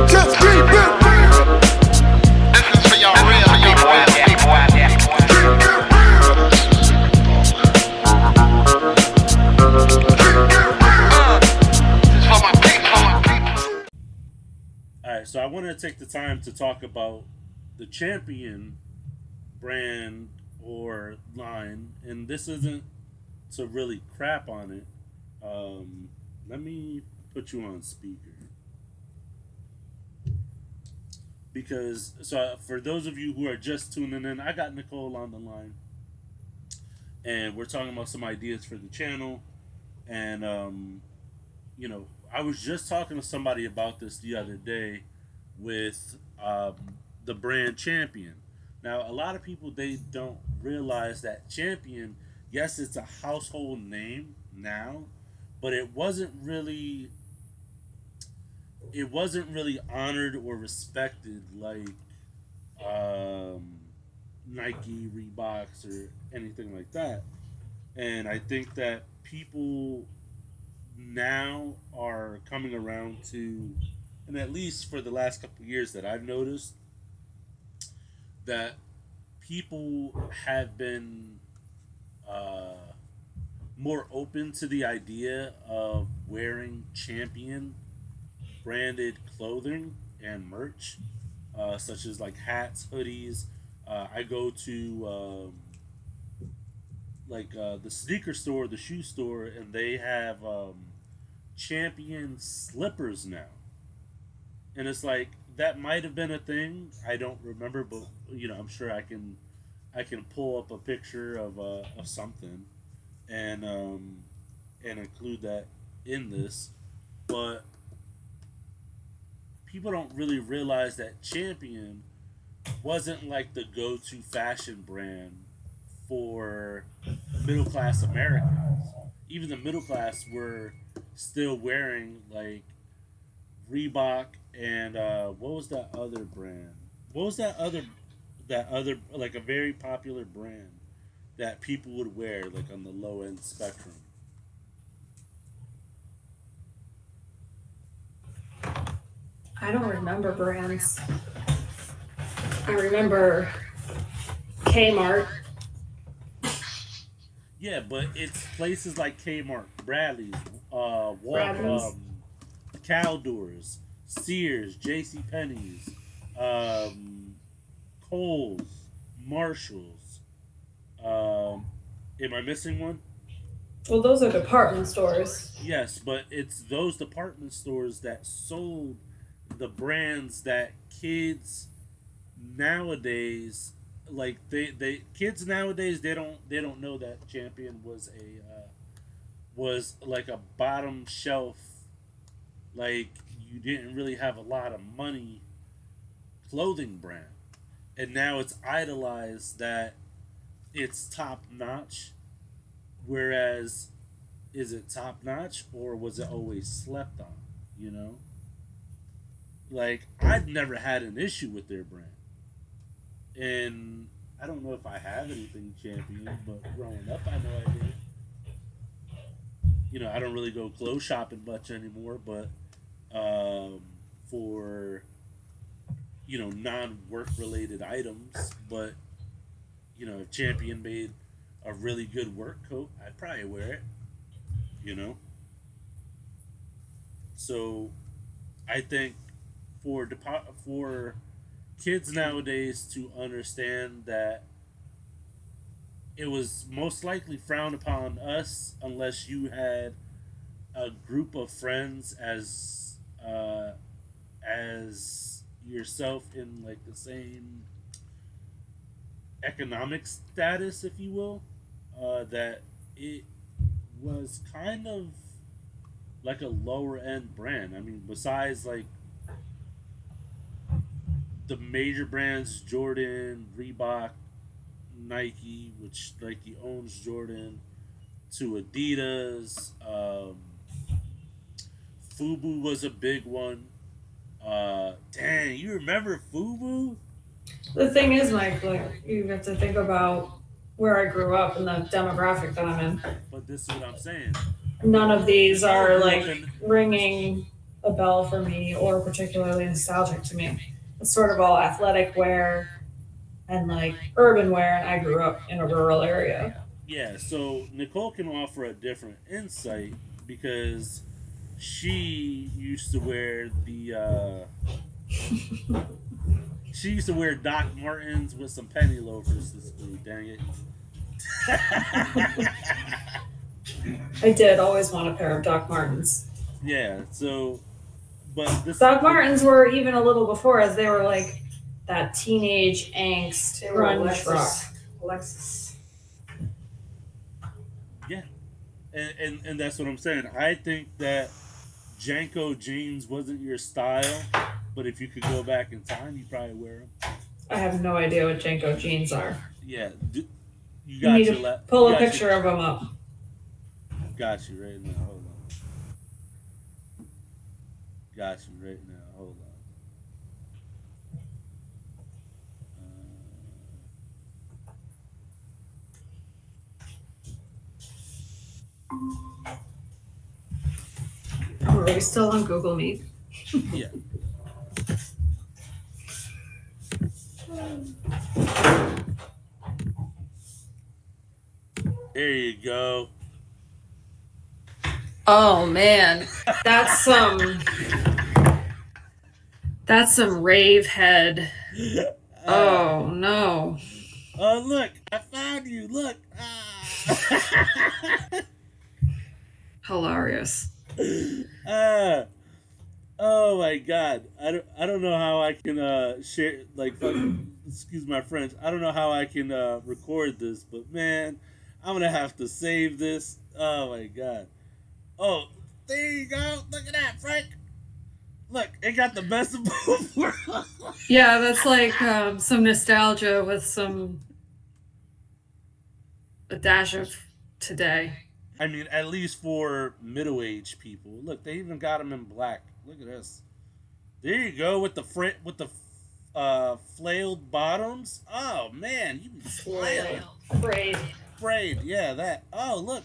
Just keep it real. This is for y'all real people out there. This is for my people. Alright, so I want to take the time to talk about the Champion brand or line, and this isn't to really crap on it. Let me put you on speaker. Because, so for those of you who are just tuning in, I got Nichole on the line. And we're talking about some ideas for the channel. And, I was just talking to somebody about this the other day with the brand Champion. Now, a lot of people, they don't realize that Champion, yes, it's a household name now, but it wasn't really honored or respected like Nike, Reeboks, or anything like that. And I think that people now are coming around to, and at least for the last couple of years that I've noticed, that people have been more open to the idea of wearing Champion branded clothing and merch, such as like hats, hoodies. I go to the sneaker store, the shoe store, and they have Champion slippers now. And it's like that might have been a thing. I don't remember, but I'm sure I can pull up a picture of something and include that in this. But people don't really realize that Champion wasn't like the go-to fashion brand for middle class Americans. Even the middle class were still wearing like Reebok and what was that other brand? What was that other like a very popular brand that people would wear like on the low end spectrum? I don't remember brands. I remember Kmart. Yeah, but it's places like Kmart, Bradley's, Bradley's. Caldors, Sears, J.C. Penney's, Kohl's, Marshalls. Am I missing one? Well, those are department stores. Yes, but it's those department stores that sold the brands that kids nowadays like they kids nowadays they don't know that Champion was like a bottom shelf, like you didn't really have a lot of money clothing brand, and now it's idolized that it's top notch. Whereas, is it top notch or was it always slept on? You know, like I've never had an issue with their brand, and I don't know if I have anything Champion, but growing up, I know I did. I don't really go clothes shopping much anymore, but for non-work related items. But if Champion made a really good work coat, I'd probably wear it. You know, so I think for kids nowadays to understand that it was most likely frowned upon us unless you had a group of friends as yourself in like the same economic status, if you will, that it was kind of like a lower end brand. I mean, besides like the major brands, Jordan, Reebok, Nike, which Nike owns Jordan, to Adidas. Fubu was a big one. Dang, you remember Fubu? The thing is, Mike, like you have to think about where I grew up and the demographic that I'm in. But this is what I'm saying. None of these are like And ringing a bell for me or particularly nostalgic to me. It's sort of all athletic wear and like urban wear, and I grew up in a rural area. Yeah, so Nicole can offer a different insight because she used to wear she used to wear Doc Martens with some penny loafers to school. Dang it. I did always want a pair of Doc Martens. Yeah. So, but this. Doc Martens were even a little before, as they were like that teenage angst They were grunge rock. Alexis. Yeah, and that's what I'm saying. I think that Janko jeans wasn't your style, but if you could go back in time, you probably wear them. I have no idea what Janko jeans are. Yeah, you You got need your to pull a picture of them up. Got you right now. Hold on. Got you right now. Hold on. Oh, are we still on Google Meet? Yeah. There you go. Oh man, that's some rave head. Oh no. Oh look, I found you. Look. Hilarious. Oh my god. I don't know how I can share like excuse my French. I don't know how I can record this, but man, I'm gonna have to save this. Oh my god. Oh, there you go. Look at that, Frank. Look, it got the best of both worlds. Yeah, that's like some nostalgia with a dash of today. I mean, at least for middle-aged people. Look, they even got them in black. Look at this. There you go with the flailed bottoms. Oh man, you be flailed. Frayed. Yeah, that. Oh look,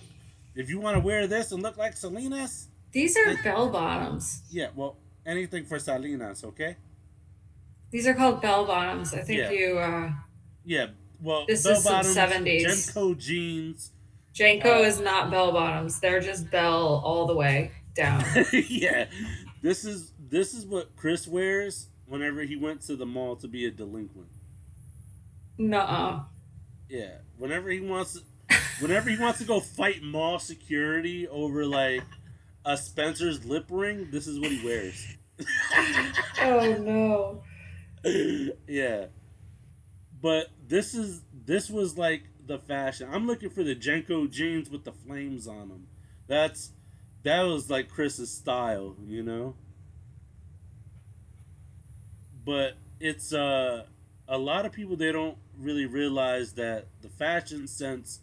if you want to wear this and look like Salinas. These are bell bottoms. Yeah, well, anything for Salinas, okay? These are called bell bottoms. I think Yeah. Yeah, well, This bell is some bottoms, 70s. Genco jeans. Janko is not bell bottoms. They're just bell all the way down. Yeah, this is what Chris wears whenever he went to the mall to be a delinquent. Nuh-uh. Yeah, whenever he wants to go fight mall security over like a Spencer's lip ring, this is what he wears. Oh no. Yeah, but this was like the fashion. I'm looking for the Genko jeans with the flames on them. That was like Chris's style, you know. But it's a lot of people, they don't really realize that the fashion sense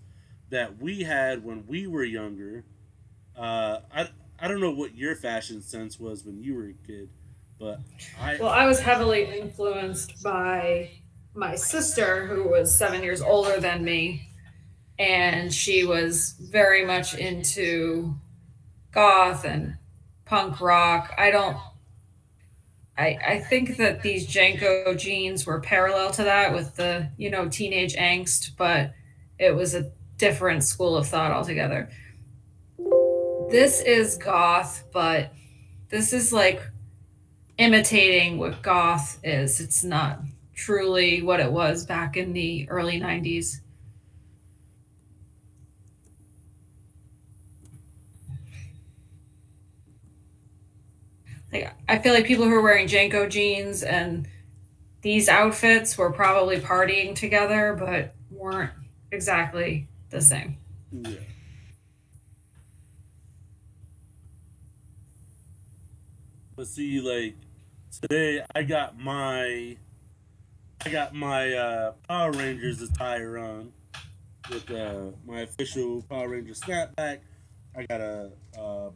that we had when we were younger. I don't know what your fashion sense was when you were a kid, but I was heavily influenced by my sister, who was 7 years older than me, and she was very much into goth and punk rock. I think that these Janko jeans were parallel to that with the, teenage angst, but it was a different school of thought altogether. This is goth, but this is like imitating what goth is. It's not truly what it was back in the early 90s. Like, I feel like people who are wearing Janko jeans and these outfits were probably partying together, but weren't exactly the same. yeah. But see, like today, I got my Power Rangers attire on with my official Power Ranger snapback. I got a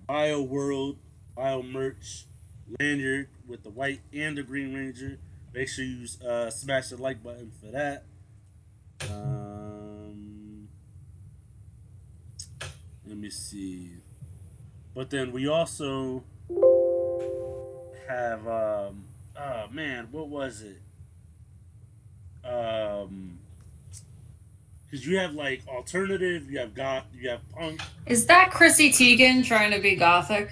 Bio World Bio merch lanyard with the white and the Green Ranger. Make sure you smash the like button for that. Let me see. But then we also have oh man, what was it? Um, because you have like alternative, you have goth, you have punk. Is that Chrissy Teigen trying to be gothic?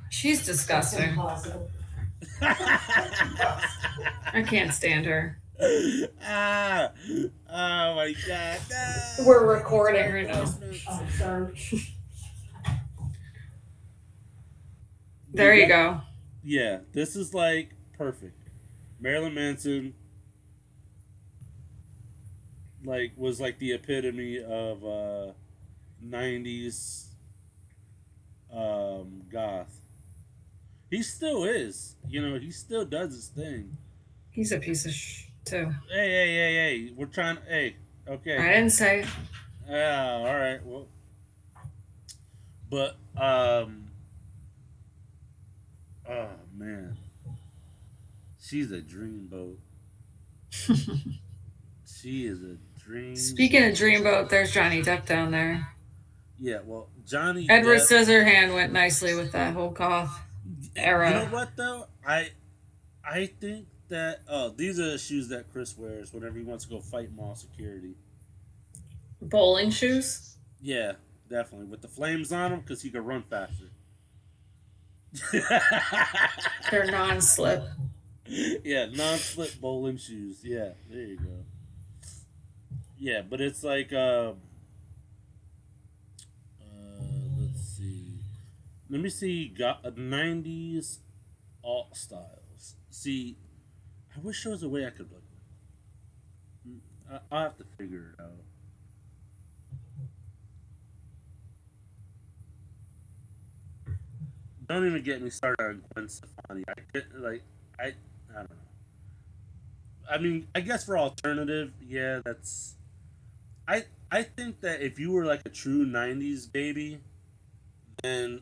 She's disgusting. I can't stand her. Ah, oh my god, no. We're recording right now. Oh, sorry. There you go. Yeah, this is like perfect. Marilyn Manson like was like the epitome of 90's goth. He still is. You know, he still does his thing. He's a piece of too. Hey. We're trying hey, I okay. didn't say. Yeah, all right. Well, but oh man. She's a dreamboat. She is a dream. Speaking of Dreamboat, there's Johnny Depp down there. Yeah, well, Johnny Edward Depp- Scissorhand went nicely with that whole goth era. You know what though? I think that these are the shoes that Chris wears whenever he wants to go fight mall security. Bowling shoes? Yeah, definitely with the flames on them because he could run faster. They're non-slip. Yeah, non-slip bowling shoes. Yeah, there you go. Yeah, but it's like let's see. Let me see. Got 90's alt styles. See, I wish there was a way I could look. I'll have to figure it out. Don't even get me started on Gwen Stefani. I could like I don't know. I mean, I guess for alternative, yeah, that's. I think that if you were like a true '90's baby, then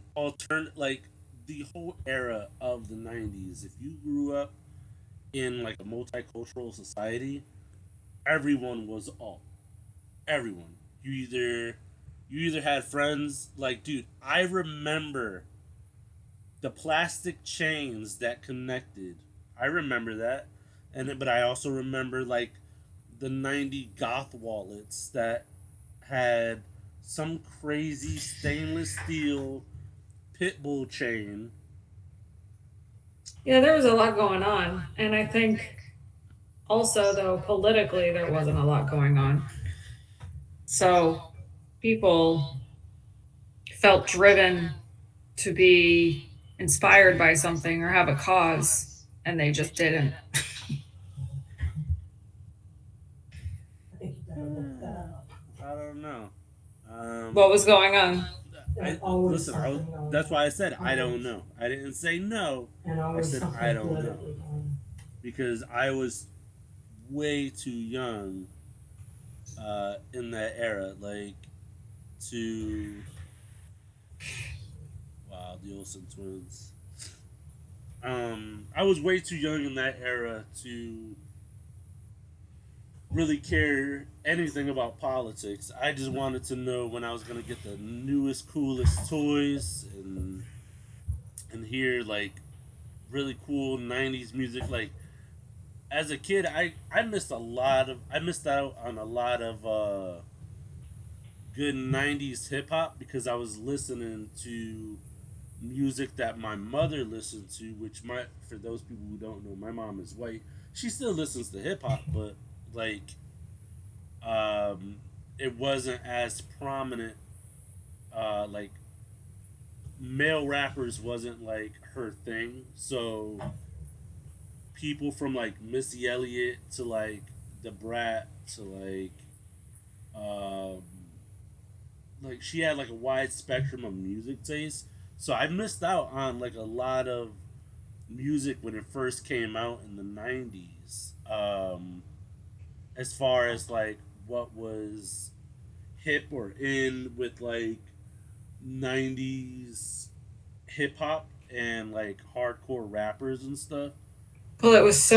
like the whole era of the '90's. If you grew up in like a multicultural society, everyone was alt. Everyone. You either had friends like, dude. I remember the plastic chains that connected. I remember that, but I also remember like the '90 goth wallets that had some crazy stainless steel pit bull chain. Yeah, there was a lot going on. And I think also, though, politically, there wasn't a lot going on. So people felt driven to be inspired by something or have a cause, and they just didn't. I think you better look that up. I don't know. What was going on? Listen, that's why I said I don't know. I didn't say no. And I always said something I don't know politically going on. because I was way too young in that era, like to wow, the Olsen twins. I was way too young in that era to really care anything about politics. I just wanted to know when I was gonna get the newest, coolest toys and hear like really cool '90's music. Like as a kid, I missed out on a lot of good '90's hip hop because I was listening to music that my mother listened to, which for those people who don't know, my mom is white. She still listens to hip hop, but like it wasn't as prominent. Like male rappers wasn't like her thing, so people from like Missy Elliott to like the Brat to um, like she had like a wide spectrum of music taste. So I missed out on like a lot of music when it first came out in the '90's. As far as like what was hip or in with like '90's hip hop and like hardcore rappers and stuff. Well, it was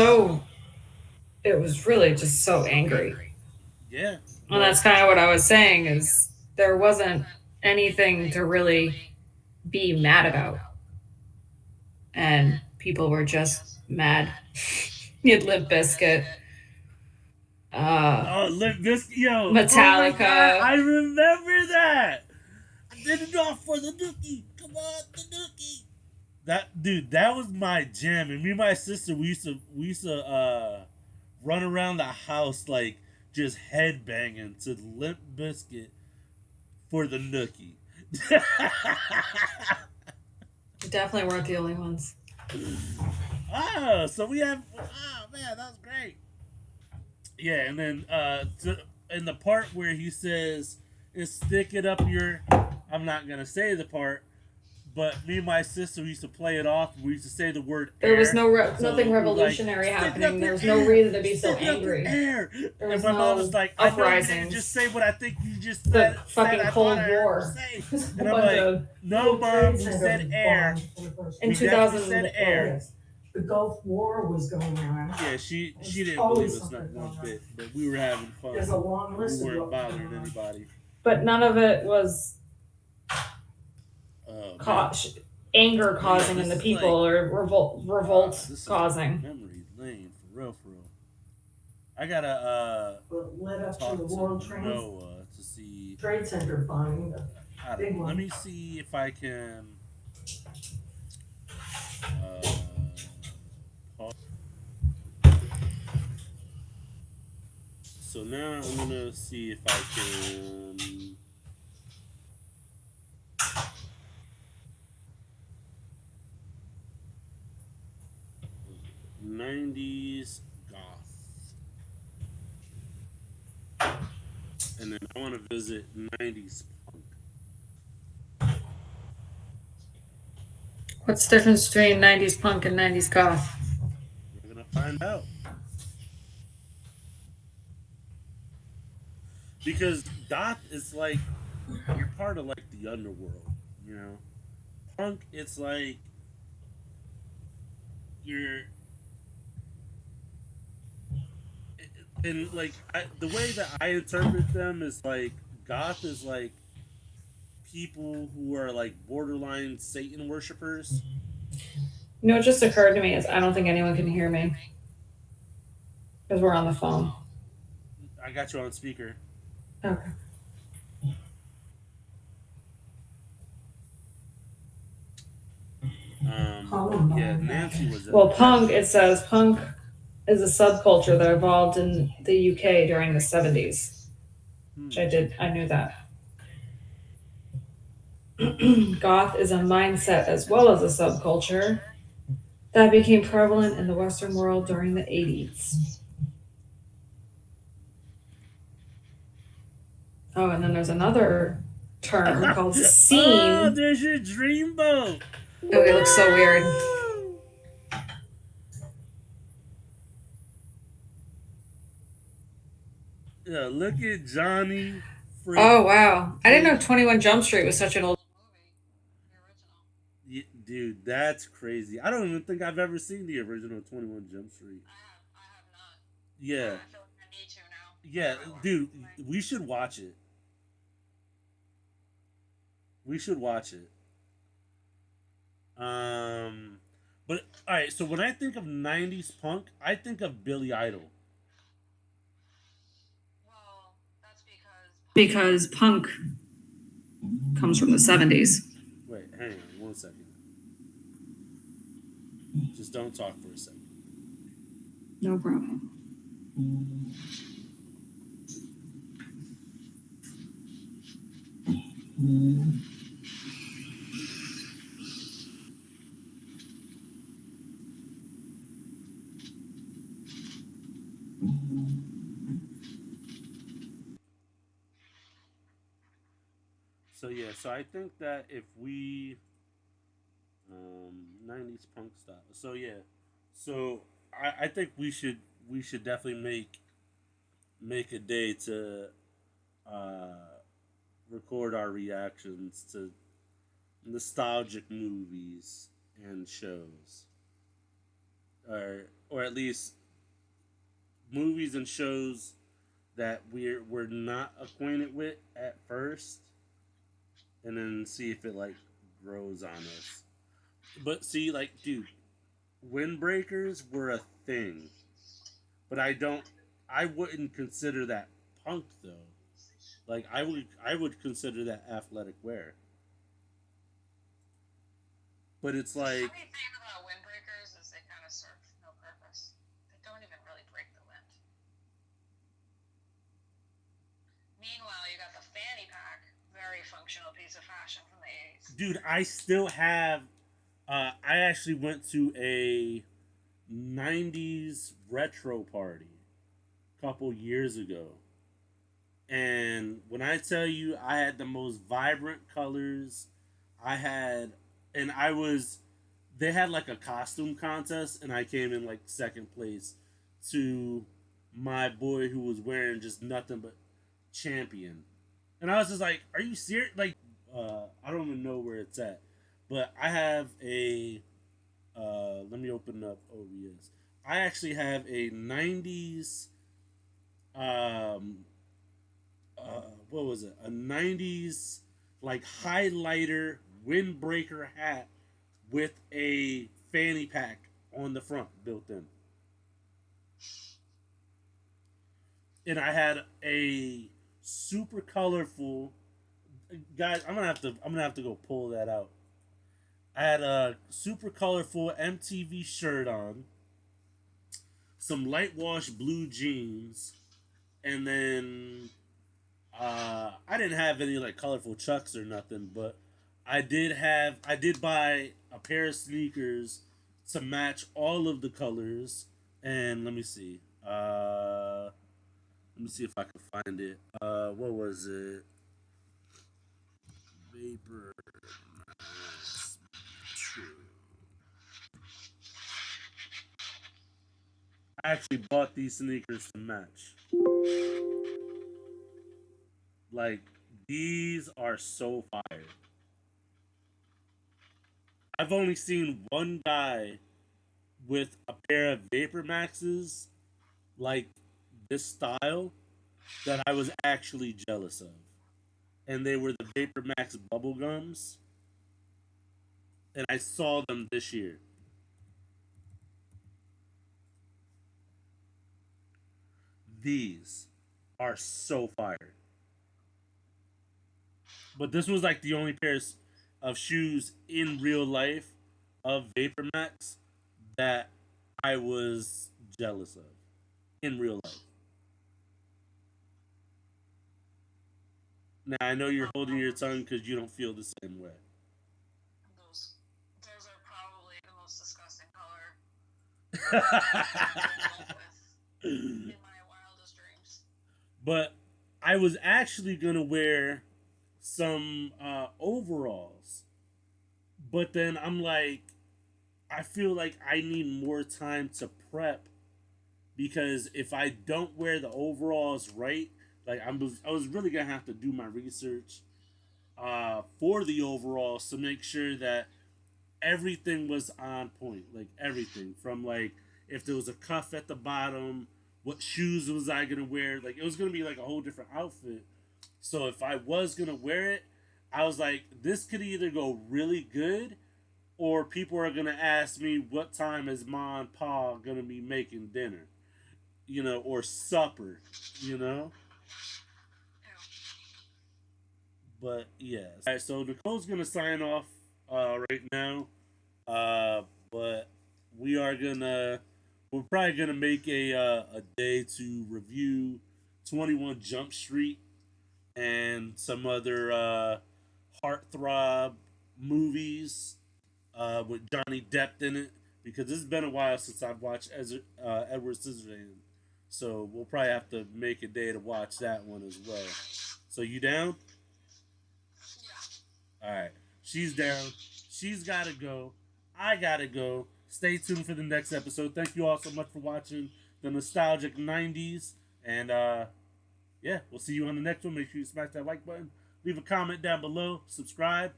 really just so angry. Yeah. And that's kind of what I was saying is there wasn't anything to really be mad about. and people were just mad. You had Limp Bizkit, Oh, Limp Bizkit, yo! Oh my god, Metallica. I remember that. I did it all for the nookie. Come on, the nookie. That dude, that was my jam. And me and my sister, we used to run around the house like just head banging to Limp Biscuit for the nookie. Definitely weren't the only ones. Oh, so we have. Oh man, that was great. Yeah, and then in the part where he says, "Stick it up your," I'm not gonna say the part, but me and my sister we used to play it off. We used to say the word There air. was nothing we revolutionary "Stick it up happening. your There was no air. reason to be so Stick it up your angry. air." There And was my mom no was like, "I know you didn't uprisings. just say what I think you just The said. fucking I Cold thought I heard War. you say." There's a And I'm bunch like, of "No, mom, we said air." in We 2000 definitely said air. Yes. The Gulf War was going on. Yeah, she There's didn't always believe us not something one going on. bit, but we were having fun. There's a long We list of weren't what was bothering going on. anybody. but none of it was Man. anger causing in the This is people or revolt this is causing. memory lane for real, for real. I gotta What led up to talk the to World Trade Noah to see. Center bombing. I Big don't know. one. Let me see if I can. Pause. So now I'm gonna see if I can. '90s goth, and then I want to visit '90s punk. What's the difference between 90s punk and 90s goth? We're gonna find out. Because goth is like you're part of like the underworld, you know. Punk, it's like you're and like the way that I interpret them is like goth is like people who are like borderline Satan worshippers. You know, what just occurred to me is I don't think anyone can hear me because we're on the phone. I got you on speaker. Okay. Yeah, Nancy was. Well, punk, it says punk is a subculture that evolved in the UK during the 70s, which I knew that. Goth is a mindset as well as a subculture that became prevalent in the Western world during the 80s. Oh, and then there's another term called scene. Oh, there's your dreamboat. Oh, it looks so weird. Yeah, look at Johnny. Oh, wow. I didn't know 21 Jump Street was such an old Yeah, dude, that's crazy. I don't even think I've ever seen the original 21 Jump Street. Yeah. Yeah, dude, we should watch it. We should watch it. But all right, so when I think of '90s punk, I think of Billy Idol. because punk comes from the 70s. Wait, hang on 1 second. Just don't talk for a second. No problem. So yeah, so I think that if we '90s punk style. So yeah, so I think we should definitely make a day to uh, record our reactions to nostalgic movies and shows, or at least movies and shows that we're not acquainted with at first, and then see if it like grows on us. But see, like, dude, windbreakers were a thing, but I wouldn't consider that punk though. Like, I would consider that athletic wear. But it's The like, funny thing about windbreakers is they kind of serve no purpose. They don't even really break the wind. Meanwhile, you got the fanny pack, very functional piece of fashion from the 80s. dude, I still have. I actually went to a 90's retro party a couple years ago. And when I tell you I had the most vibrant colors, I had, and I was, they had like a costume contest, and I came in like second place to my boy who was wearing just nothing but champion. And I was just like, are you serious? Like, I don't even know where it's at. But I have a, let me open up OBS. I actually have a 90's, um, what was it? A 90's like highlighter windbreaker hat with a fanny pack on the front built in. And I had a super colorful guys, I'm gonna have to go pull that out. I had a super colorful MTV shirt on, some light wash blue jeans, and then I didn't have any like colorful chucks or nothing, but I did buy a pair of sneakers to match all of the colors. And let me see. Let me see if I can find it. What was it? Vapor Max True. I actually bought these sneakers to match. Like, these are so fire. I've only seen one guy with a pair of Vapor Maxes like this style that I was actually jealous of. And they were the Vapor Max bubble gums. And I saw them this year. These are so fire. But this was like the only pairs of shoes in real life of Vapor Max that I was jealous of in real life. Now I know you're holding your tongue because you don't feel the same way. Those are probably the most disgusting color I've dealt with in my wildest dreams. But I was actually gonna wear some overalls, but then I'm like, I feel like I need more time to prep because if I don't wear the overalls right, like I was really gonna have to do my research for the overalls to make sure that everything was on point. Like everything from like if there was a cuff at the bottom, what shoes was I gonna wear? Like it was gonna be like a whole different outfit. So if I was gonna wear it, I was like, this could either go really good or people are gonna ask me what time is mom and pa gonna be making dinner, or supper, you know. But yeah, all right. So Nicole's gonna sign off right now, but we are gonna we're probably gonna make a day to review 21 Jump Street and some other heartthrob movies with Johnny Depp in it because it's been a while since I've watched Edward Scissorhands. So we'll probably have to make a day to watch that one as well. So you down? Yeah. All right. She's down. She's got to go. I got to go. Stay tuned for the next episode. Thank you all so much for watching the nostalgic 90's. And yeah, we'll see you on the next one. Make sure you smash that like button. Leave a comment down below. Subscribe.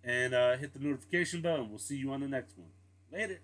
And hit the notification bell. And we'll see you on the next one. Later.